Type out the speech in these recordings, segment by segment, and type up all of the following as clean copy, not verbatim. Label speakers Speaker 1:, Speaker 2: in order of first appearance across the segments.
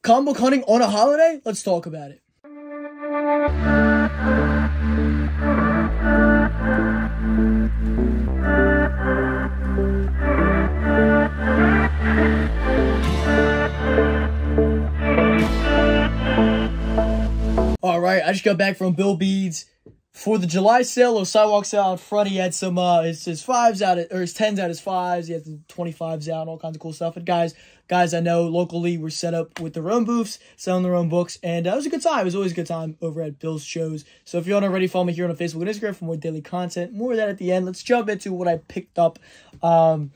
Speaker 1: comic book hunting on a holiday? Let's talk about it. Alright, I just got back from Bill Bede's for the July sale or sidewalk sale out front. He had some his 5s out, or his 10s out, his 5s. He had the 25s out and all kinds of cool stuff. And guys I know locally were set up with their own booths, selling their own books, and it was a good time. It was always a good time over at Bill's shows. So if you aren't already, follow me here on Facebook and Instagram for more daily content. More of that at the end. Let's jump into what I picked up. One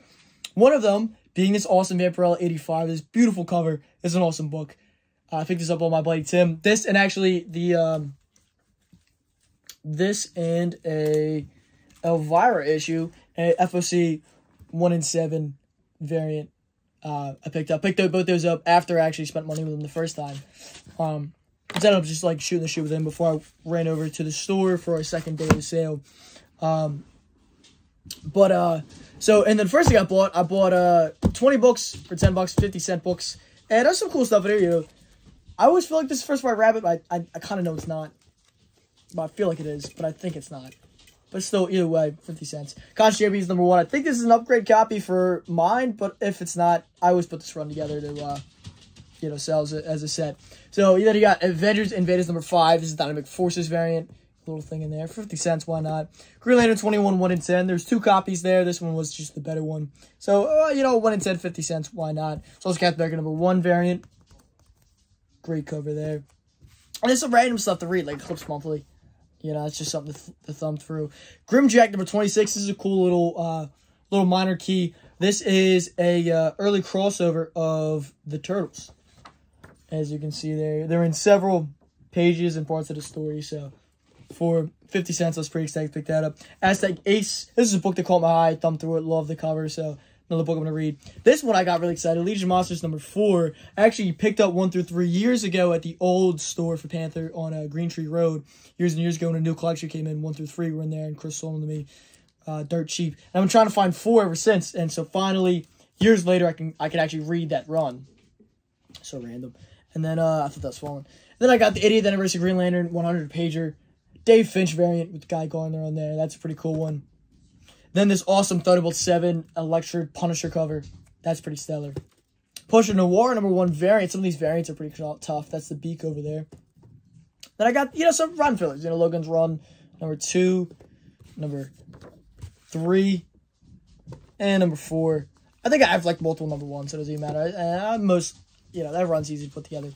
Speaker 1: of them being this awesome Vampirella 85. This beautiful cover. It's an awesome book. I picked this up on my buddy Tim. This and actually the this and a Elvira issue, a FOC 1 in 7 variant. I picked both those up after I actually spent money with them the first time. Instead of just like shooting the shit with him before I ran over to the store for our second day of the sale. So and then first thing I bought 20 books for $10, 50-cent books, and there's some cool stuff in here. You know, I always feel like this is First White Rabbit, but I kind of know it's not. But I feel like it is, but I think it's not. But still, either way, 50 cents. Conch Champions number 1. I think this is an upgrade copy for mine, but if it's not, I always put this run together to, you know, sell as a set. So, then you got Avengers Invaders number 5. This is Dynamic Forces variant. Little thing in there. 50 cents, why not? Green Lantern 21, 1 in 10. There's 2 copies there. This one was just the better one. So, you know, 1 in 10, 50 cents, why not? So, it's Captain America number 1 variant. Great cover there. And there's some random stuff to read, like Clips Monthly. You know, it's just something to thumb through. Grimjack number 26. This is a cool little minor key. This is a early crossover of the Turtles. As you can see there. They're in several pages and parts of the story. So, for 50 cents, I was pretty excited to pick that up. Aztec Ace. This is a book that caught my eye. Thumbed through it. Love the cover. So, another book I'm going to read. This one I got really excited. Legion of Monsters number 4. I actually picked up 1 through 3 years ago at the old store for Panther on Green Tree Road. Years and years ago when a new collection came in. 1 through 3 were in there, and Chris sold them to me dirt cheap. And I've been trying to find 4 ever since. And so finally, years later, I can actually read that run. So random. And then I thought that was falling. Then I got the 80th Anniversary Green Lantern 100-pager. Dave Finch variant with Guy Gardner on there. That's a pretty cool one. Then this awesome Thunderbolt 7 Electric Punisher cover. That's pretty stellar. Punisher Noir number 1 variant. Some of these variants are pretty tough. That's the beak over there. Then I got, you know, some run fillers. You know, Logan's Run number 2, number 3, and number 4. I think I have like multiple number 1s, so it doesn't even matter. Most, you know, that run's easy to put together.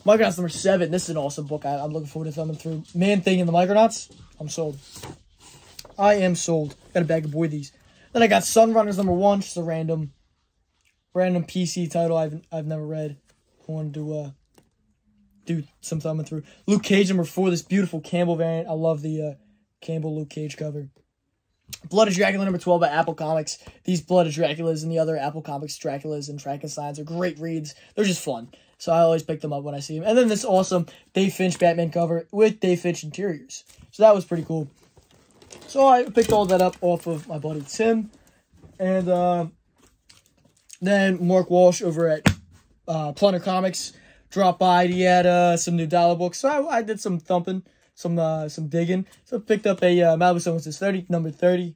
Speaker 1: Micronauts number 7. This is an awesome book. I'm looking forward to thumbing through. Man-Thing and the Micronauts. I'm sold. I am sold. Got a bag of boy these. Then I got Sunrunners number 1, just a random PC title I've never read. I wanted to do some thumbing through. Luke Cage number 4, this beautiful Campbell variant. I love the Campbell Luke Cage cover. Blood of Dracula number 12 by Apple Comics. These Blood of Draculas and the other Apple Comics Draculas and Frankensteins are great reads. They're just fun. So I always pick them up when I see them. And then this awesome Dave Finch Batman cover with Dave Finch interiors. So that was pretty cool. So I picked all that up off of my buddy Tim. And then Mark Walsh over at Plunder Comics dropped by. He had some new dollar books. So I did some thumping, some digging. So I picked up a Malibu Sun's 30, number 30.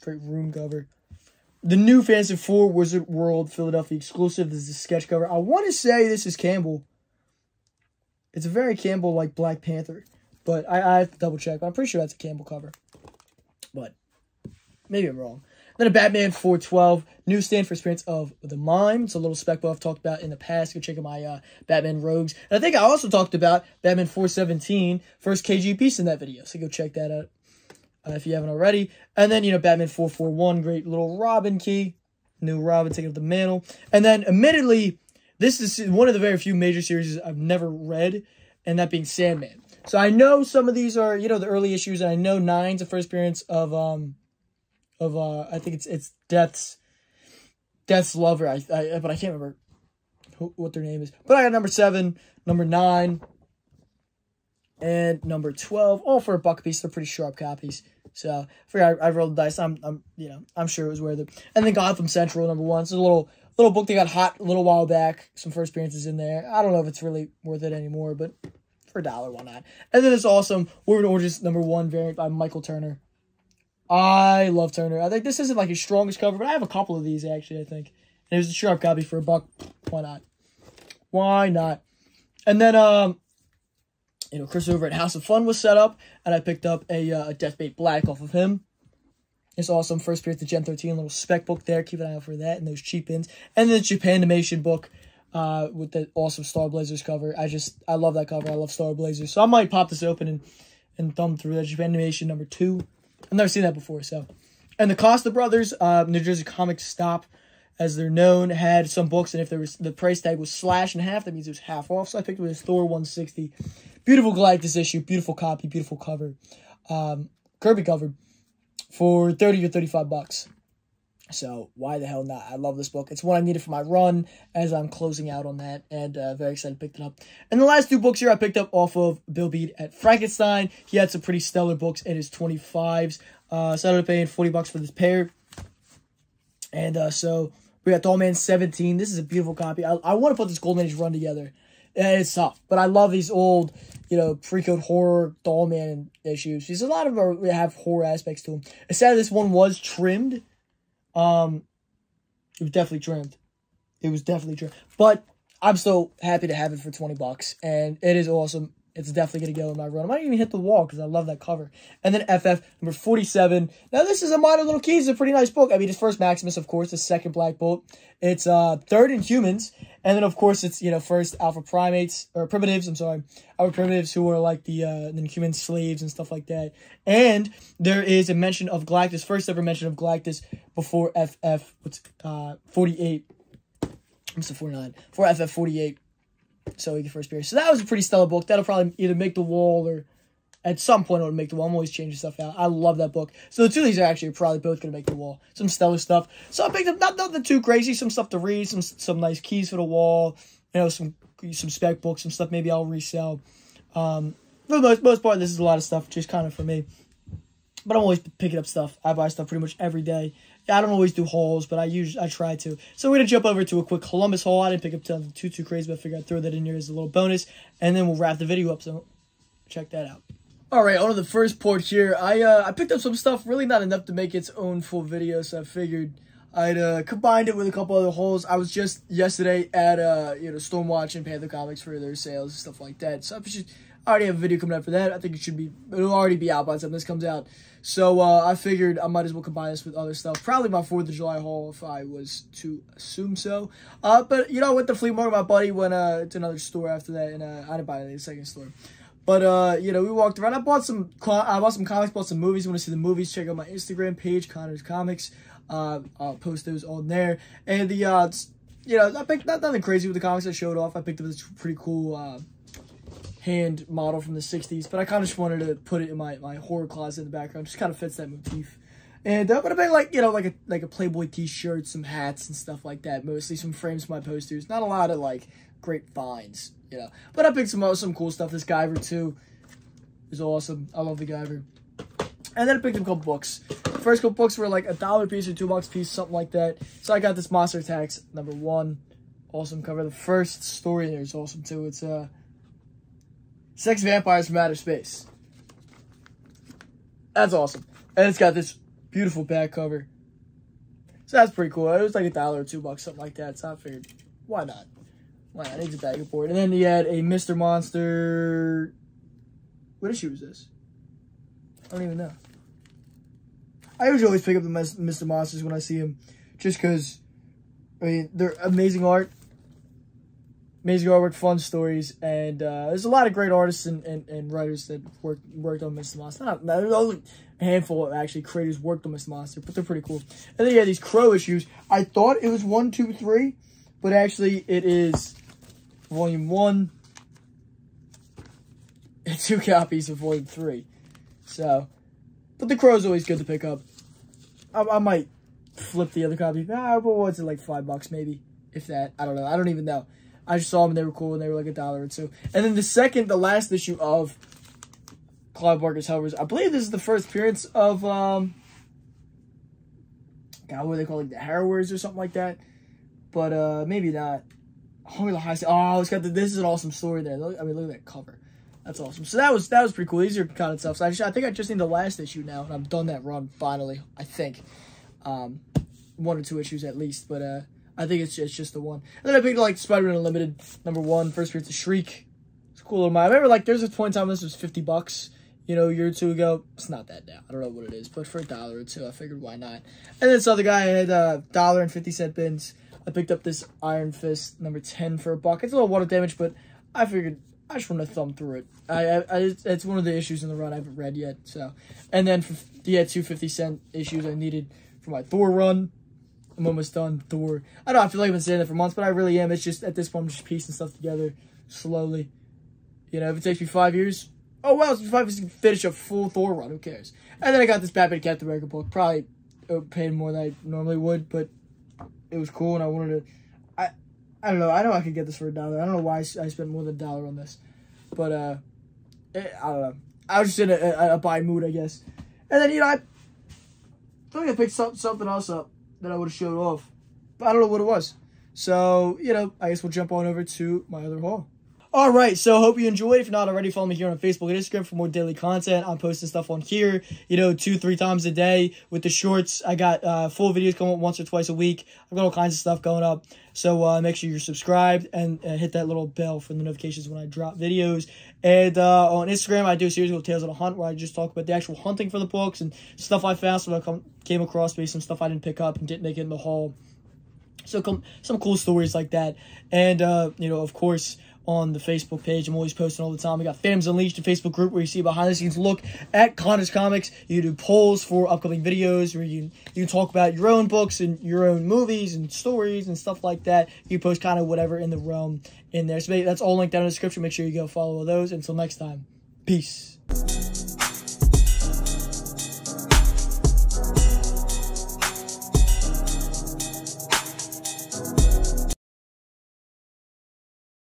Speaker 1: Great room cover. The new Fantasy Four Wizard World Philadelphia exclusive. This is a sketch cover. I want to say this is Campbell. It's a very Campbell like Black Panther. But I have to double check. But I'm pretty sure that's a Campbell cover. But maybe I'm wrong. Then a Batman 412 newsstand for Spirits of the Mime. It's a little spec book I've talked about in the past. Go check out my Batman Rogues. And I think I also talked about Batman 417, first KG piece in that video. So go check that out if you haven't already. And then, you know, Batman 441, great little Robin key. New Robin taking up the mantle. And then, admittedly, this is one of the very few major series I've never read, and that being Sandman. So I know some of these are, you know, the early issues, and I know 9's the first appearance of I think it's Death's lover, but I can't remember what their name is. But I got number 7, number 9, and number 12, all for $1 a piece. They're pretty sharp copies. So I rolled the dice. I'm sure it was worth it. And then Gotham Central number 1. It's a little little book that got hot a little while back. Some first appearances in there. I don't know if it's really worth it anymore, but for $1, why not? And then it's awesome. Wolverine Origins #1 variant by Michael Turner. I love Turner. I think this isn't like his strongest cover, but I have a couple of these actually, I think. And it was a sharp copy for $1. Why not? Why not? And then, Chris over at House of Fun was set up, and I picked up a Deathbait Black off of him. It's awesome. First appearance to Gen 13, little spec book there. Keep an eye out for that and those cheap ins. And then the Japanimation book with the awesome Star Blazers cover. I love that cover. I love Star Blazers. So I might pop this open and thumb through that. Japanimation #2. I've never seen that before. So, and the Costa Brothers, New Jersey Comic Stop, as they're known, had some books, and if there was the price tag was slashed in half, that means it was half off. So I picked it with Thor 160. Beautiful Galactus issue, beautiful copy, beautiful cover, Kirby cover, for $30 to $35. So why the hell not? I love this book. It's one I needed for my run as I'm closing out on that, and very excited to pick it up. And the last 2 books here I picked up off of Bill Beat at Frankenstein. He had some pretty stellar books in his 25s. So I ended up paying $40 for this pair. And so we got Dollman 17. This is a beautiful copy. I want to put this Golden Age run together. And it's tough, but I love these old, pre-code horror Dollman issues. Because a lot of them have horror aspects to them. Instead, this one was trimmed. It was definitely trimmed. It was definitely trimmed. But I'm so happy to have it for $20. And it is awesome. It's definitely going to go in my run. I might even hit the wall because I love that cover. And then FF #47. Now, this is a minor little key. It's a pretty nice book. I mean, it's first Maximus, of course. The second Black Bolt. It's third Inhumans. And then, of course, it's, first Alpha Primates, or Primitives, I'm sorry. Alpha Primitives, who are like the Inhuman slaves and stuff like that. And there is a mention of Galactus, first ever mention of Galactus before FF, 48. I'm still 49. For FF 48. So he get first appearance. So that was a pretty stellar book. That'll probably either make the wall or at some point it'll make the wall. I'm always changing stuff out. I love that book. So the 2 of these are actually probably both going to make the wall. Some stellar stuff. So I picked up nothing too crazy. Some stuff to read. Some nice keys for the wall. Some spec books. Some stuff maybe I'll resell. For the most part, this is a lot of stuff just kind of for me. But I'm always picking up stuff. I buy stuff pretty much every day. Yeah, I don't always do hauls, but I try to. So we're going to jump over to a quick Columbus haul. I didn't pick up something too crazy, but I figured I'd throw that in here as a little bonus. And then we'll wrap the video up, so check that out. Alright, on to the first port here. I picked up some stuff, really not enough to make its own full video, so I figured I'd combined it with a couple other hauls. I was just yesterday at Stormwatch and Panther Comics for their sales and stuff like that. So I already have a video coming out for that. I think it'll already be out by the time this comes out. So I figured I might as well combine this with other stuff. Probably my 4th of July haul if I was to assume so. But I went to Flea Market. My buddy went to another store after that, and I didn't buy it at the second store. But we walked around. I bought some comics, bought some movies. You want to see the movies? Check out my Instagram page, Connor's Comics. I'll post those on there. And I picked nothing crazy with the comics I showed off. I picked up this pretty cool hand model from the 60s, but I kind of just wanted to put it in my horror closet in the background. Just kind of fits that motif. And but I picked like a Playboy t-shirt, some hats and stuff like that. Mostly some frames for my posters. Not a lot of great finds, But I picked some cool stuff. This Guyver too is awesome. I love the Guyver. And then I picked up a couple books. The first couple books were like $1 a piece or $2 a piece, something like that. So I got this Monster Attacks #1. Awesome cover. The first story in there is awesome too. It's Sex Vampires from Outer Space. That's awesome. And it's got this beautiful back cover. So that's pretty cool. It was like $1 or $2, something like that. So I figured, why not? Why not? It's a bag of board. And then he had a Mr. Monster. What issue is this? I don't even know. I usually always pick up the Mr. Monsters when I see them. Just because, they're amazing art. Amazing artwork, fun stories, and there's a lot of great artists and writers that worked on Mr. Monster. There's only a handful of actually creators worked on Mr. Monster, but they're pretty cool. And then you have these Crow issues. I thought it was 1, 2, 3, but actually it is Volume 1 and 2 copies of Volume 3. So, but the Crow's always good to pick up. I might flip the other copy. But what's it, like $5 maybe, if that? I don't know. I don't even know. I just saw them and they were cool and they were like $1 or $2. And then the last issue of Clive Barker's Hellraisers. I believe this is the first appearance of, God, what do they call it? The Harrowers or something like that. but maybe not. Hunger the Heist. Oh, it's got this is an awesome story there. Look, I mean, look at that cover. That's awesome. So that was pretty cool. These are kind of tough. So I think I just need the last issue now, and I've done that run finally. I think, 1 or 2 issues at least, but I think it's just the one. And then I picked like Spider-Man Unlimited #1. First appearance of Shriek. It's a cool little. I remember like there's a point in time this was $50. You know, a year or 2 ago. It's not that now. I don't know what it is, but for $1 or $2, I figured why not. And then this other guy had $1.50 bins. I picked up this Iron Fist #10 for $1. It's a little water damage, but I figured I just want to thumb through it. It's one of the issues in the run I haven't read yet. So, and then for 2 50-cent issues I needed for my Thor run. I'm almost done Thor. I know I feel like I've been saying that for months, but I really am. It's just at this point I'm just piecing stuff together slowly. You know, if it takes me 5 years, oh well, if I finish a full Thor run, who cares? And then I got this Batman Captain America book. Probably paid more than I normally would, but it was cool, and I wanted to. I don't know. I know I could get this for $1. I don't know why I spent more than $1 on this, but I don't know. I was just in a buy mood, I guess. And then I feel like I picked something else up that I would have showed off, but I don't know what it was. So I guess we'll jump on over to my other haul. All right, so hope you enjoyed. If you're not already, follow me here on Facebook and Instagram for more daily content. I'm posting stuff on here, 2-3 times a day with the shorts. I got full videos coming up once or twice a week. I've got all kinds of stuff going up. So make sure you're subscribed and hit that little bell for the notifications when I drop videos. And on Instagram, I do a series called Tales of the Hunt where I just talk about the actual hunting for the books and stuff I found. So I came across maybe some stuff I didn't pick up and didn't make it in the haul. So some cool stories like that. And, of course, on the Facebook page, I'm always posting all the time. We got Fandoms Unleashed, a Facebook group where you see a behind-the-scenes look at Connor's comics. You do polls for upcoming videos where you talk about your own books and your own movies and stories and stuff like that. You post kind of whatever in the realm in there. So that's all linked down in the description. Make sure you go follow those. Until next time, peace.